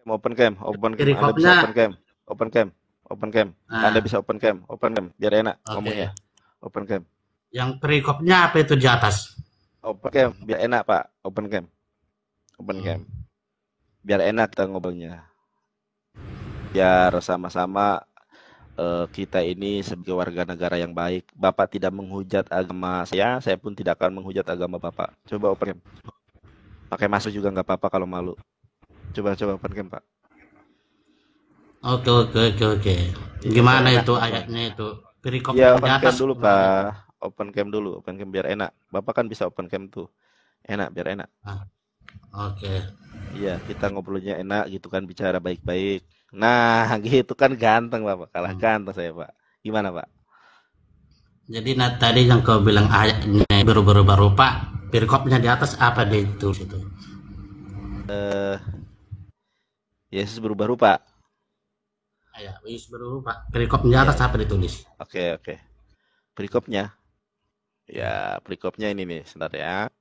Open cam, open cam. Anda bisa Perikopnya, open cam, open cam, open cam. Anda nah, bisa open cam, biar enak ngomongnya. oke. Open cam, Yang perikopnya apa itu di atas? open cam, biar enak Pak. Open cam, open cam. Hmm. Biar enak kita ngobrolnya. Biar sama-sama kita ini sebagai warga negara yang baik. Bapak tidak menghujat agama saya pun tidak akan menghujat agama Bapak. Coba open cam. Pakai masuk juga nggak apa-apa kalau malu. Coba open cam Pak. Oke, oke, oke, oke. Iya, biar Gimana enak itu ngobrol. ayatnya itu? Iya, Perikopnya di open cam atas dulu gimana itu? Pak. Open cam biar enak. Bapak kan bisa open cam tuh. Enak, biar enak. Ah, oke. Iya, kita ngobrolnya enak gitu kan, bicara baik-baik. Nah, gitu kan ganteng Bapak. Kalah Hmm. ganteng saya Pak. Gimana Pak? Jadi tadi yang kau bilang ayatnya berubah-ubah rupa, perikopnya di atas apa deh itu situ? Eh, Yesus berubah rupa. Ayat wis berubah. Perikopnya di atas Ya, apa ditulis? oke. Perikopnya. Hmm. Ya, perikopnya ini nih, sebentar ya.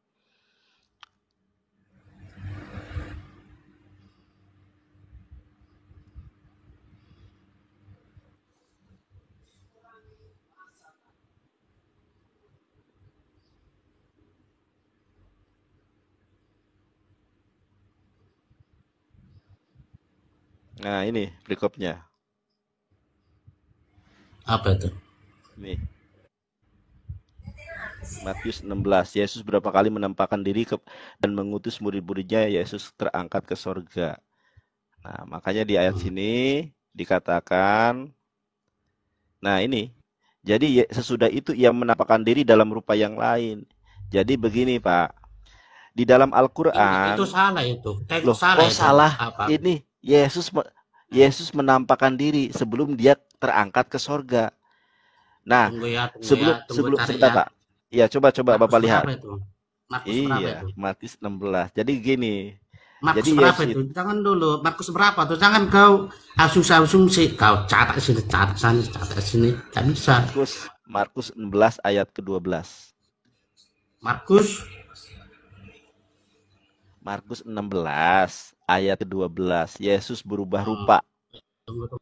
Nah, ini perikopnya. Apa itu? Nih, Matius 16. Yesus berapa kali menampakkan diri dan mengutus murid-muridnya, Yesus terangkat ke sorga. Nah, makanya di ayat Hmm. sini dikatakan, nah ini, jadi sesudah itu ia menampakkan diri dalam rupa yang lain. Jadi begini Pak, di dalam Itu Al-Quran, salah itu. Tengok loh salah kok itu. salah? Apa? Ini Yesus menampakkan diri sebelum dia terangkat ke sorga. Nah, Tunggu ya, sebelum tunggu sebelum cari sebentar ya. Pak. Ya, coba Markus Bapak lihat. berapa itu? Markus berapa Iya, itu? Matius 16. Jadi gini. Jadi Markus berapa Yesus itu? itu Jangan dulu. Markus berapa tuh? Jangan kau asumsi-asumsi. Kau catat sini, catat sana, catat sini. Tak bisa. Markus 16 ayat ke-12. Markus. Markus 16 ayat ke-12. Yesus berubah Oh, rupa. tunggu, tunggu.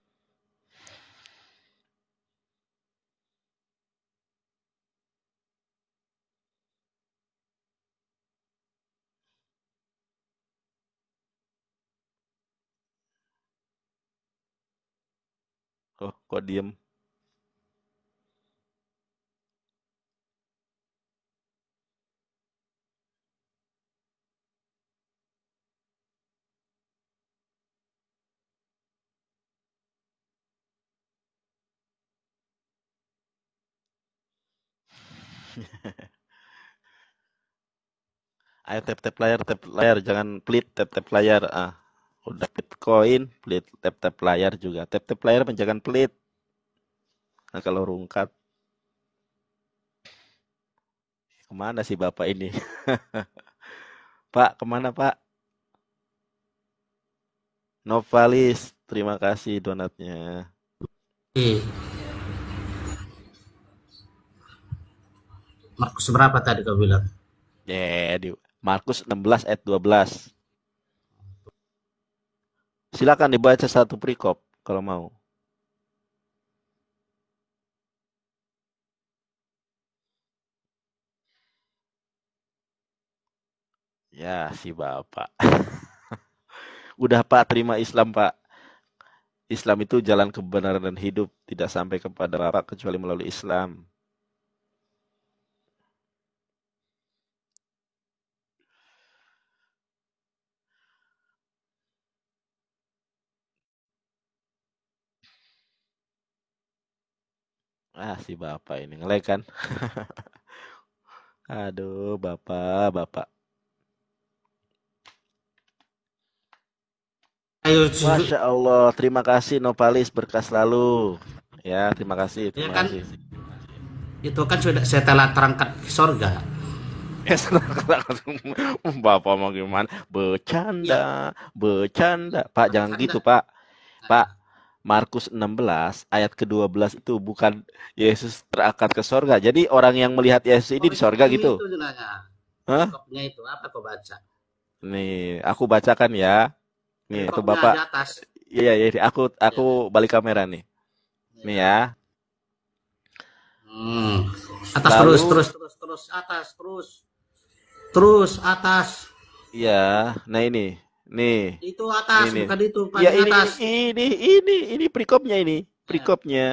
Oh, kok diem? Ayo tap layar, jangan pelit tap layar. Ah, udah Bitcoin, pelit tap layar juga. Tap layar jangan pelit. Nah, kalau rungkat, kemana sih Bapak ini? Pak, kemana Pak? Novalis, terima kasih donatnya. Eh, Markus berapa tadi kau bilang? Di Markus 16 ayat 12. Silakan dibaca satu perikop kalau mau. Ya, si Bapak. Udah Pak, terima Islam Pak. Islam itu jalan kebenaran dan hidup, tidak sampai kepada Bapak kecuali melalui Islam. Ah, si Bapak ini ngelag kan? Aduh, Bapak. Ayo, Masya Allah, terima kasih Novalis berkas selalu. Ya, ya terima kan? kasih. Itu kan sudah setelah terangkat ke sorga. Bapak mau gimana? Ya, Bercanda. Pak, jangan bercanda. gitu, Pak. Pak, Markus 16 ayat ke-12 itu bukan Yesus terangkat ke sorga. Jadi orang yang melihat Yesus ini di sorga Perikopnya gitu. itu jenanya. Hah? Perikopnya itu apa kau baca? Nih, aku bacakan ya. Nih, tuh Perikopnya Bapak. di atas. Iya, iya, aku Ya, balik kamera nih. Nih ya. ya. Atas terus, Lalu, terus, terus, terus, atas, terus, terus, atas. ya, nah nih, Itu atas, nih. bukan itu, Iya, paling atas. ini perikopnya ini, Ya. perikopnya.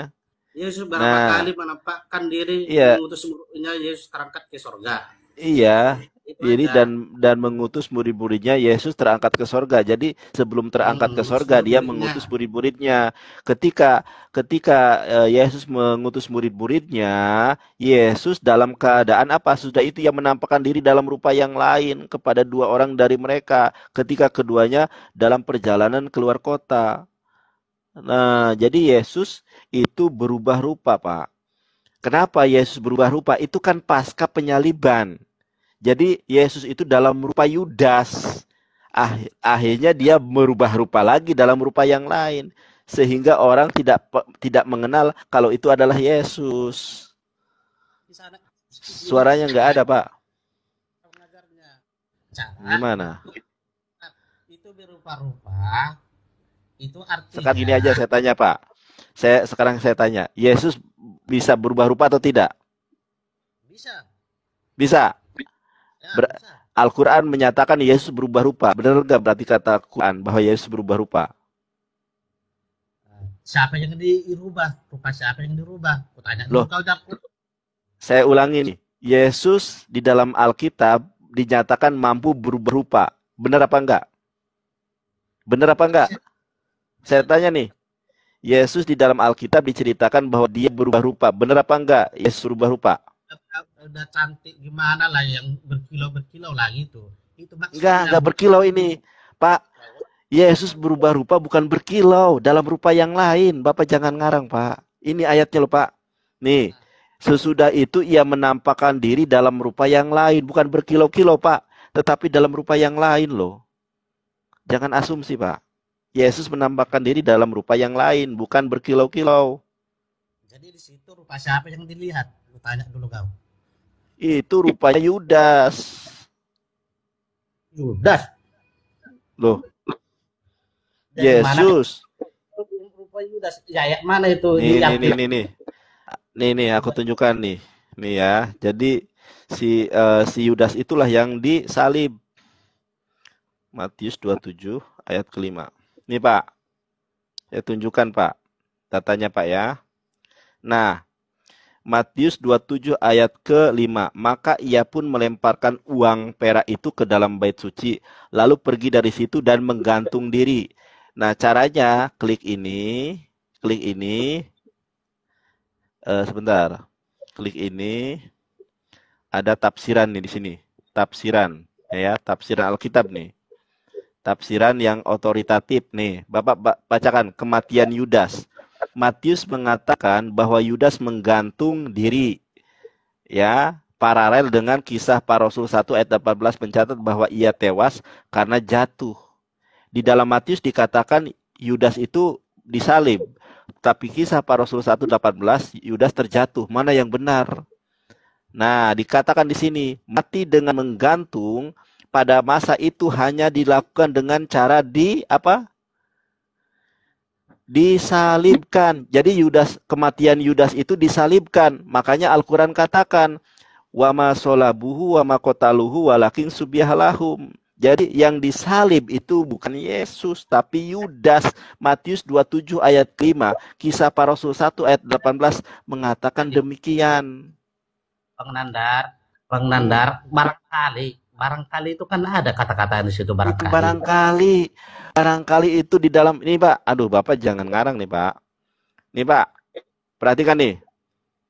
Yesus berapa Nah, kali menampakkan diri iya, mengutus muridnya Yesus terangkat ke sorga. iya. Itu Jadi aja. dan mengutus murid-muridnya, Yesus terangkat ke sorga. Jadi sebelum terangkat ke Mengutus sorga, dia murid-muridnya. mengutus murid-muridnya. Ketika ketika Yesus mengutus murid-muridnya, Yesus dalam keadaan apa? Sudah itu ia menampakkan diri dalam rupa yang lain kepada dua orang dari mereka. Ketika keduanya dalam perjalanan keluar kota. Nah, jadi Yesus itu berubah rupa, Pak. Kenapa Yesus berubah rupa? Itu kan pasca penyaliban. Jadi Yesus itu dalam rupa Yudas. Akhirnya dia merubah rupa lagi dalam rupa yang lain. Sehingga orang tidak mengenal kalau itu adalah Yesus. Di sana dilihat Suaranya nggak ada, Pak. pengajarnya. Cara Gimana? itu berupa-rupa, itu Sekarang gini artinya aja saya tanya, Pak. Sekarang saya tanya, Yesus bisa berubah rupa atau tidak? bisa. Bisa. Ya, Ber- bisa. Al-Quran menyatakan Yesus berubah rupa. Benar nggak berarti kata Quran bahwa Yesus berubah rupa? Siapa yang dirubah? Rupa siapa yang dirubah? Kutanya dulu Loh, kau jawab. saya ulangi nih. Yesus di dalam Alkitab dinyatakan mampu berubah rupa. Benar apa enggak? Benar apa enggak? Saya tanya nih. Yesus di dalam Alkitab diceritakan bahwa dia berubah rupa. Benar apa enggak? Yesus berubah rupa. Udah cantik gimana lah yang berkilau-berkilau lah gitu. Itu Enggak maksudnya. berkilau ini. Pak, Yesus berubah rupa bukan berkilau dalam rupa yang lain. Bapak jangan ngarang, Pak. Ini ayatnya loh, Pak. Nih, sesudah itu ia menampakkan diri dalam rupa yang lain, bukan berkilau-kilau, Pak, tetapi dalam rupa yang lain loh. Jangan asumsi, Pak. Yesus menampakkan diri dalam rupa yang lain, bukan berkilau-kilau. Jadi di situ rupa siapa yang dilihat? Kutanya dulu kau. Itu rupanya Yudas. Yudas. Loh, Dari mana Yesus. rupa Yudas? Ya, ya mana itu? Nih, Yang nih, aku tunjukkan nih. Nih ya. Jadi si Yudas itulah yang disalib. Matius 27 ayat kelima. Nih Pak, saya tunjukkan Pak. Datanya Pak ya. Nah, Matius 27 ayat ke-5. Maka ia pun melemparkan uang perak itu ke dalam bait suci. Lalu pergi dari situ dan menggantung diri. Nah, caranya klik ini. Sebentar. Klik ini. Ada tafsiran nih di sini. Tafsiran. Ya, tafsiran Alkitab nih. Tafsiran yang otoritatif nih. Bapak bacakan kematian Yudas. Matius mengatakan bahwa Yudas menggantung diri. Ya, paralel dengan kisah para Rasul 1 ayat 18 mencatat bahwa ia tewas karena jatuh. Di dalam Matius dikatakan Yudas itu disalib. Tapi kisah para Rasul 1:18 Yudas terjatuh. Mana yang benar? Nah, dikatakan di sini mati dengan menggantung pada masa itu hanya dilakukan dengan cara disalibkan. Jadi kematian Yudas itu disalibkan. Makanya Al-Qur'an katakan wa ma solabuhu wa ma qataluhu walakin subihalahum. Jadi yang disalib itu bukan Yesus tapi Yudas. Matius 27 ayat 5, kisah para Rasul 1 ayat 18 mengatakan demikian. Bang Nandar, barangkali itu kan ada kata-kata di situ Itu barangkali. barangkali itu di dalam ini Pak. Aduh Bapak jangan ngarang nih Pak. Nih Pak, perhatikan nih.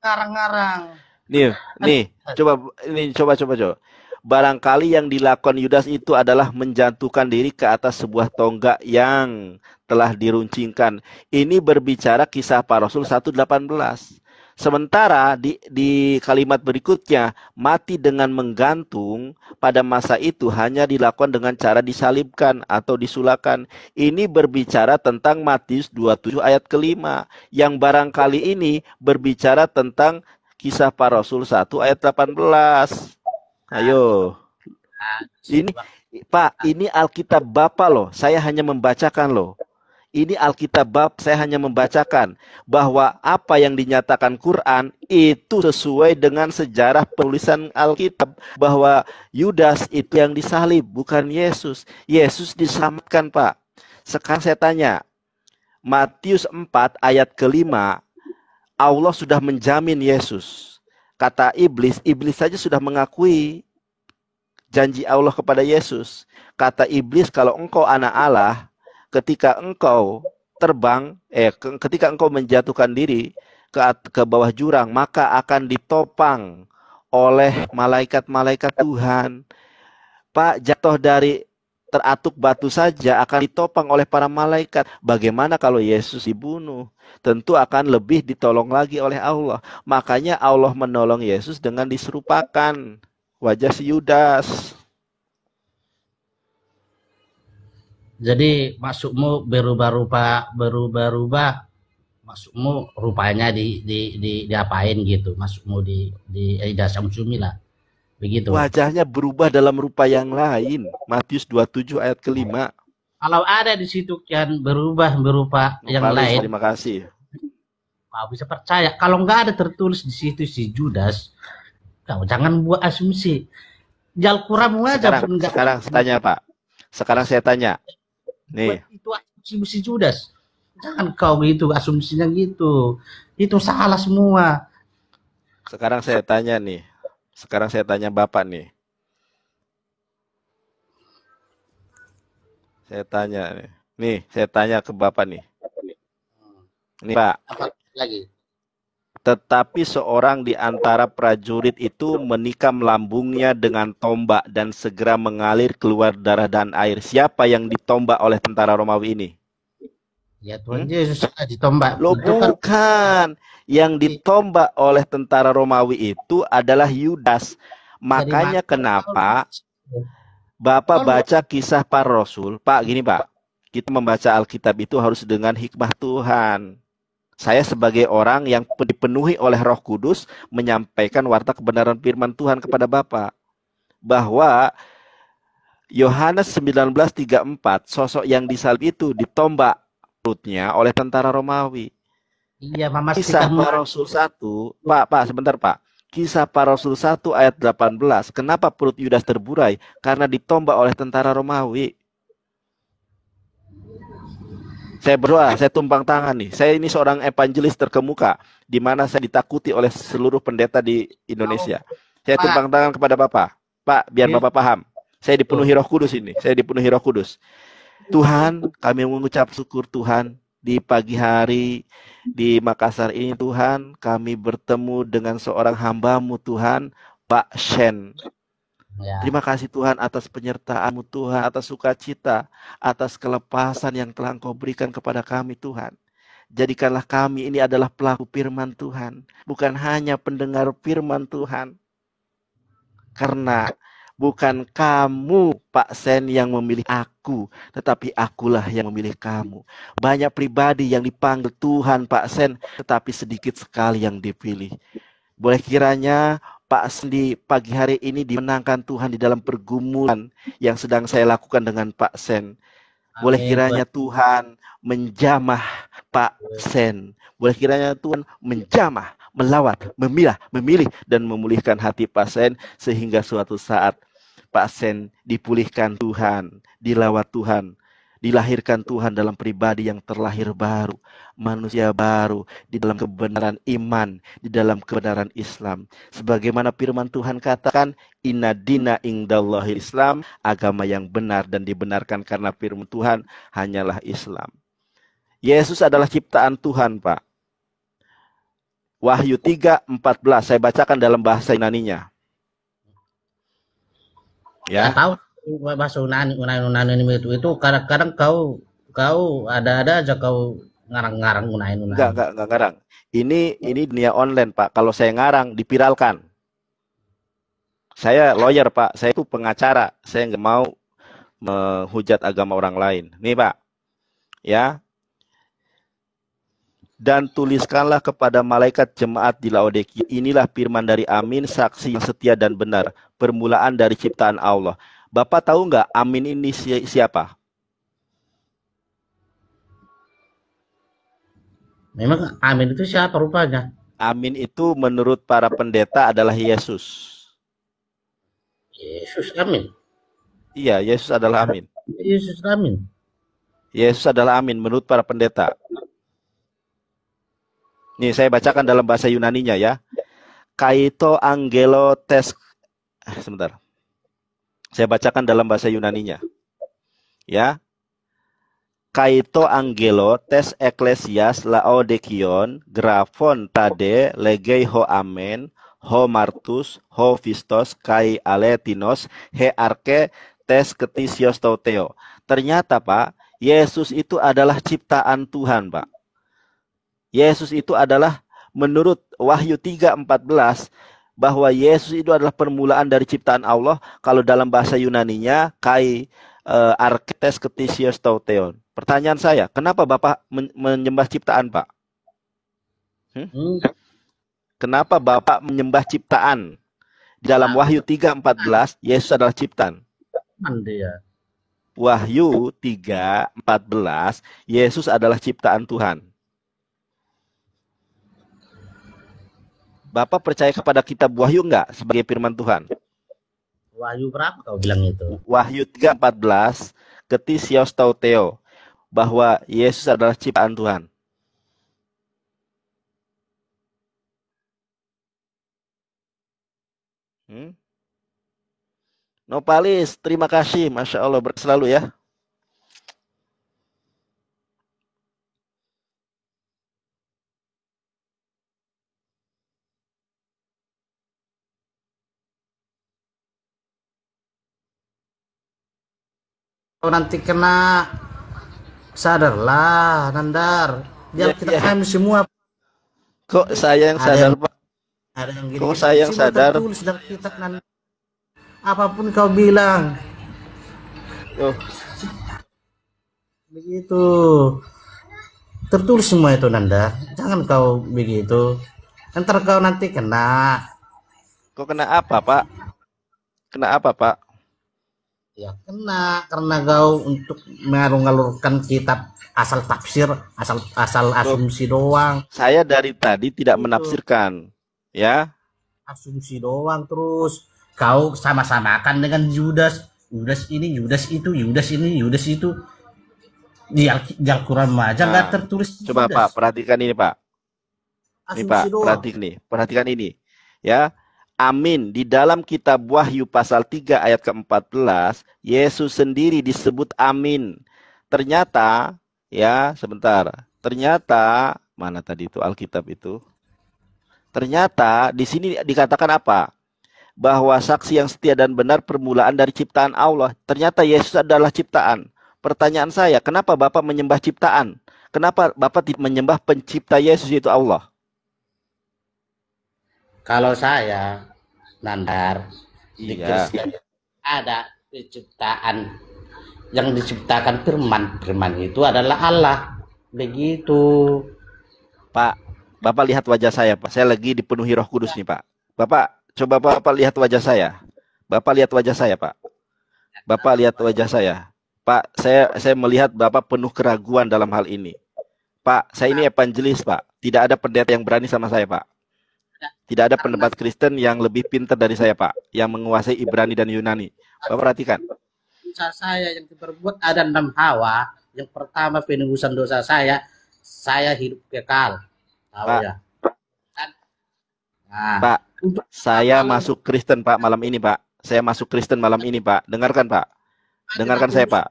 Ngarang-ngarang. Coba. Barangkali yang dilakukan Yudas itu adalah menjatuhkan diri ke atas sebuah tonggak yang telah diruncingkan. Ini berbicara kisah para Rasul 1:18. Sementara di kalimat berikutnya, mati dengan menggantung pada masa itu hanya dilakukan dengan cara disalibkan atau disulakan. Ini berbicara tentang Matius 27 ayat ke-5. Yang barangkali ini berbicara tentang kisah para Rasul 1 ayat 18. Ayo. Nah, Ini Pak, ini Alkitab Bapak loh. Saya hanya membacakan loh. Ini Alkitab Bapak, saya hanya membacakan bahwa apa yang dinyatakan Quran itu sesuai dengan sejarah penulisan Alkitab, bahwa Yudas itu yang disalib, bukan Yesus. Yesus diselamatkan, Pak. Sekarang saya tanya, Matius 4 ayat ke-5, Allah sudah menjamin Yesus. Kata iblis, iblis saja sudah mengakui janji Allah kepada Yesus. Kata iblis, kalau engkau anak Allah, ketika engkau terbang, ketika engkau menjatuhkan diri ke bawah jurang, maka akan ditopang oleh malaikat-malaikat Tuhan. Pak, jatuh dari teratuk batu saja akan ditopang oleh para malaikat. Bagaimana kalau Yesus dibunuh? Tentu akan lebih ditolong lagi oleh Allah. Makanya Allah menolong Yesus dengan diserupakan wajah si Yudas. Jadi masukmu berubah-ubah, masukmu rupanya diapain gitu, masukmu di Ida Samsumi lah, begitu. Wajahnya berubah dalam rupa yang lain. Matius 27 ayat ke-5. Kalau ada di situ kan berubah berupa yang lain, terima kasih. kau bisa percaya. Kalau nggak ada tertulis di situ si Judas, kau jangan buat asumsi. Jalkuramu aja pun nggak. Sekarang saya tanya, Pak. Sekarang saya tanya. Nih. Itu asumsi si Judas. Jangan kau gitu asumsinya gitu. Itu salah semua. Sekarang saya tanya nih. Sekarang saya tanya Bapak nih. Saya tanya nih. Nih, saya tanya ke Bapak nih. Nih, Pak. Apa lagi? Tetapi seorang di antara prajurit itu menikam lambungnya dengan tombak dan segera mengalir keluar darah dan air. Siapa yang ditombak oleh tentara Romawi ini? Ya Tuhan Yesus ditombak. Loh bukan. Yang ditombak oleh tentara Romawi itu adalah Yudas. Makanya kenapa Bapak baca kisah para Rasul. Pak, gini Pak. Kita membaca Alkitab itu harus dengan hikmah Tuhan. Saya sebagai orang yang dipenuhi oleh Roh Kudus menyampaikan warta kebenaran firman Tuhan kepada Bapak. Bahwa Yohanes 19:34, sosok yang disalib itu ditombak perutnya oleh tentara Romawi. Iya, Kisah para Rasul 1, Pak, sebentar Pak. Kisah para Rasul 1 ayat 18, kenapa perut Yudas terburai? Karena ditombak oleh tentara Romawi. Saya berdoa, saya tumpang tangan nih. Saya ini seorang evangelis terkemuka, di mana saya ditakuti oleh seluruh pendeta di Indonesia. Saya tumpang tangan kepada Bapak. Pak, biar Bapak paham. Saya dipenuhi Roh Kudus ini. Saya dipenuhi Roh Kudus. Tuhan, kami mengucap syukur Tuhan. Di pagi hari di Makassar ini Tuhan, kami bertemu dengan seorang hamba-Mu Tuhan, Pak Shen. Ya. Terima kasih Tuhan atas penyertaan-Mu Tuhan, atas sukacita, atas kelepasan yang telah Engkau berikan kepada kami Tuhan. Jadikanlah kami ini adalah pelaku firman Tuhan, bukan hanya pendengar firman Tuhan. Karena bukan kamu Pak Sen yang memilih aku, tetapi akulah yang memilih kamu. Banyak pribadi yang dipanggil Tuhan Pak Sen, tetapi sedikit sekali yang dipilih. Boleh kiranya Pak Sen di pagi hari ini dimenangkan Tuhan di dalam pergumulan yang sedang saya lakukan dengan Pak Sen. Boleh kiranya Tuhan menjamah Pak Sen. Boleh kiranya Tuhan menjamah, melawat, memilih dan memulihkan hati Pak Sen, sehingga suatu saat Pak Sen dipulihkan Tuhan, dilawat Tuhan, dilahirkan Tuhan dalam pribadi yang terlahir baru, manusia baru, di dalam kebenaran iman, di dalam kebenaran Islam. Sebagaimana firman Tuhan katakan, inna dina indallahil Islam, agama yang benar dan dibenarkan karena firman Tuhan hanyalah Islam. Yesus adalah ciptaan Tuhan, Pak. Wahyu 3:14, saya bacakan dalam bahasa Yunaninya. Ya. Tahu bahasa Yunani itu kadang-kadang kau ada aja kau ngarang-ngarang Yunani. Enggak ngarang. Ini dunia online, Pak. Kalau saya ngarang dipiralkan. Saya lawyer, Pak. Saya itu pengacara. Saya nggak mau menghujat agama orang lain. Nih, Pak. Ya. Dan tuliskanlah kepada malaikat jemaat di Laodikia, inilah firman dari Amin, saksi yang setia dan benar, permulaan dari ciptaan Allah. Bapak tahu nggak Amin ini siapa? Memang Amin itu siapa rupanya? Amin itu menurut para pendeta adalah Yesus. Yesus Amin. Iya, Yesus adalah Amin. Yesus Amin. Yesus adalah Amin menurut para pendeta. Nih, saya bacakan dalam bahasa Yunaninya ya. Kaito angelo tes. Sebentar. Saya bacakan dalam bahasa Yunaninya. Ya. Kaito angelo tes eklesias laodikion grafon tade legei ho amen ho martus ho vistos kai aletinos he arke tes ketisios tauteo. Ternyata Pak, Yesus itu adalah ciptaan Tuhan Pak. Yesus itu adalah menurut Wahyu 3:14 bahwa Yesus itu adalah permulaan dari ciptaan Allah. Kalau dalam bahasa Yunaninya kai arkites ketisios tauteon. Pertanyaan saya, kenapa Bapak menyembah ciptaan, Pak? Kenapa Bapak menyembah ciptaan? Di dalam Wahyu 3:14, Yesus adalah ciptaan. Dia. Wahyu 3:14, Yesus adalah ciptaan Tuhan. Bapak percaya kepada kitab Wahyu enggak sebagai firman Tuhan? Wahyu berapa kau bilang itu? Wahyu 3:14, ketisios tauteo, bahwa Yesus adalah ciptaan Tuhan. Nopalis, terima kasih, Masya Allah, berkah selalu ya. Kau nanti kena sadarlah, Nandar. Biar kita paham semua. Kok saya yang sadar, Pak? Ada yang gini. Kok saya yang sadar? Tertulis dalam kitab, Nandar. Apapun kau bilang. Begitu. Tertulis semua itu, Nandar. Jangan kau begitu. Ntar kau nanti kena. Kok kena apa, Pak? Kena apa, Pak? Ya kena karena kau untuk mengalur-ngalurkan kitab asal tafsir, asal asumsi doang. Saya dari tadi tidak menafsirkan, ya. Asumsi doang terus. Kau sama-samakan dengan Yudas. Yudas ini, Yudas itu, Yudas ini, Yudas itu. Di Al-Quran aja nggak tertulis. Coba Yudas. Pak, perhatikan ini Pak. Ini Pak, perhatikan ini. Ya. Amin. Di dalam kitab Wahyu pasal 3 ayat ke-14, Yesus sendiri disebut Amin. Ternyata, ya sebentar. Ternyata, mana tadi itu Alkitab itu? Ternyata di sini dikatakan apa? Bahwa saksi yang setia dan benar permulaan dari ciptaan Allah. Ternyata Yesus adalah ciptaan. Pertanyaan saya, kenapa Bapak menyembah ciptaan? Kenapa Bapak tidak menyembah pencipta Yesus yaitu Allah? Kalau saya, Nandar, di Kristen ada penciptaan yang diciptakan firman. Firman itu adalah Allah. Begitu. Pak, Bapak lihat wajah saya, Pak. Saya lagi dipenuhi Roh Kudus nih, Pak. Bapak, coba Bapak lihat wajah saya. Bapak lihat wajah saya, Pak. Bapak lihat wajah saya. Pak, saya melihat Bapak penuh keraguan dalam hal ini. Pak, saya ini evangelis, Pak. Tidak ada pendeta yang berani sama saya, Pak. Tidak ada pendapat Kristen yang lebih pintar dari saya, Pak, yang menguasai Ibrani dan Yunani. Bapak perhatikan. Dosa saya yang berbuat ada 6 Hawa. Yang pertama penebusan dosa saya hidup kekal. Tahu Pak, ya? Pak, saya masuk Kristen, Pak, malam ini, Pak. Saya masuk Kristen malam ini, Pak. Dengarkan, Pak. Dengarkan saya, Pak.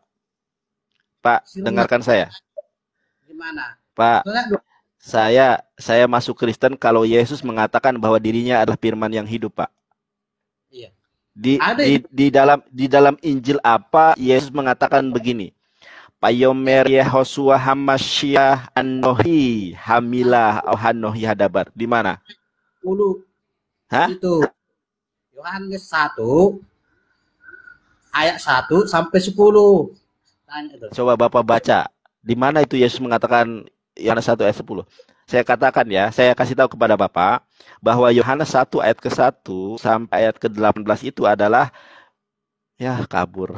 Pak, dengarkan saya. Gimana? Pak, saya masuk Kristen kalau Yesus mengatakan bahwa dirinya adalah firman yang hidup, Pak. Iya. Di dalam Injil apa Yesus mengatakan begini? Payomer Yehosua Hamasyiah Anohi Hamilah Ohanohi Hadabar. Di mana? 10. Hah? Itu. Yohanes 1 ayat 1 sampai 10. Tanya itu. Coba Bapak baca. Di mana itu Yesus mengatakan Yohanes 1 ayat 10. Saya katakan ya, saya kasih tahu kepada Bapak bahwa Yohanes 1 ayat ke-1 sampai ayat ke-18 itu adalah Ya kabur.